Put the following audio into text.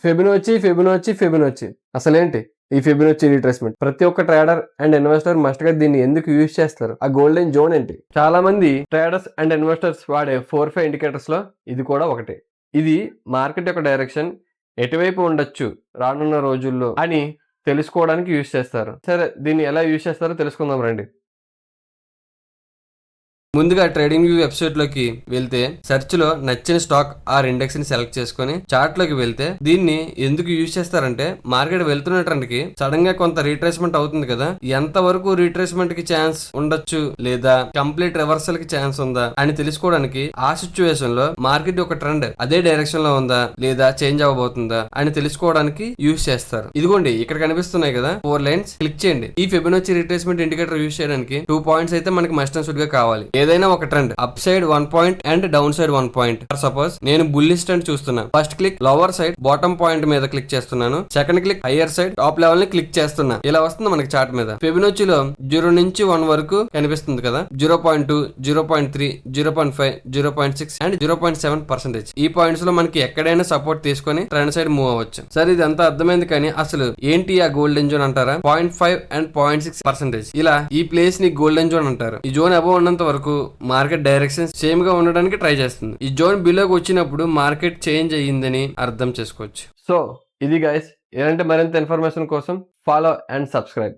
Fibonacci అసలేంటి ఈ Fibonacci retracement? ప్రతి ఒక్క ట్రేడర్ అండ్ ఇన్వెస్టర్ మస్ట్ గా దీన్ని ఎందుకు యూజ్ చేస్తారు? ఆ గోల్డెన్ జోన్ ఏంటి? చాలా మంది ట్రేడర్స్ అండ్ ఇన్వెస్టర్స్ వాడే 4-5 ఇండికేటర్స్ లో ఇది కూడా ఒకటి. ఇది మార్కెట్ యొక్క డైరెక్షన్ ఎటువైపు ఉండొచ్చు రానున్న రోజుల్లో అని తెలుసుకోవడానికి యూజ్ చేస్తారు. సరే, దీన్ని ఎలా యూజ్ చేస్తారో తెలుసుకుందాం రండి. ముందుగా ట్రేడింగ్ వ్యూ వెబ్సైట్ లోకి వెళ్తే సెర్చ్ లో నచ్చిన స్టాక్ ఆర్ ఇండెక్స్ ని సెలెక్ట్ చేసుకుని చార్ట్ లోకి వెళ్తే దీన్ని ఎందుకు యూజ్ చేస్తారంటే మార్కెట్ వెళ్తున్న ట్రెండ్ కి సడన్ గా కొంత రీట్రేస్మెంట్ అవుతుంది కదా, ఎంత వరకు రీట్రేస్మెంట్ కి ఛాన్స్ ఉండొచ్చు లేదా కంప్లీట్ రివర్సల్ కి ఛాన్స్ ఉందా అని తెలుసుకోవడానికి ఆ సిచ్యువేషన్ లో మార్కెట్ యొక్క ట్రెండ్ అదే డైరెక్షన్ లో ఉందా లేదా చేంజ్ అవ్వబోతుందా అని తెలుసుకోవడానికి యూజ్ చేస్తారు. ఇదిగోండి ఇక్కడ కనిపిస్తున్నాయి కదా 4 లైన్స్, క్లిక్ చేయండి. ఈ ఫిబొనాచి రిట్రేస్మెంట్ ఇండికేటర్ యూజ్ చేయడానికి 2 పాయింట్స్ అయితే మనకి మస్ట్ అండ్ షుడ్ గా కావాలి. ఏదైనా ఒక trend up side 1 point and down side 1 point. Suppose నేను బుల్లిష్ ట్రెండ్ చూస్తున్నాను. First click lower side bottom point మీద క్లిక్ చేస్తున్నాను. Second click hire side top level ని క్లిక్ చేస్తున్నా. ఇలా వస్తుంది మనకి చార్ట్ మీద. ఫిబొనాచిలో 0 నుంచి 1 వరకు కనిపిస్తుంది కదా, 0.2, 0.3, 0.5, 0.6 అండ్ 0.7%. ఈ పాయింట్స్ లో మనకి ఎక్కడైనా సపోర్ట్ తీసుకొని ట్రెండ్ సైడ్ మూవ్ అవ్వచ్చు. సరే, ఇది అంతా అర్థమైంది, కానీ అసలు ఏంటి ఆ గోల్డెన్ జోన్ అంటారా? 0.5 అండ్ 0.6%. ఇలా ఈ ప్లేస్ ని గోల్డెన్ జోన్ అంటారు. ఈ జోన్ అబౌవ్ ఉన్నంత వరకు మార్కెట్ డైరెక్షన్ సేమ్ గా ఉండడానికి ట్రై చేస్తుంది. ఈ జోన్ బిలోకి వచ్చినప్పుడు మార్కెట్ చేంజ్ అయ్యిందని అర్థం చేసుకోవచ్చు. సో ఇది గైస్, ఇలాంటి మరింత ఇన్ఫర్మేషన్ కోసం ఫాలో అండ్ సబ్స్క్రైబ్.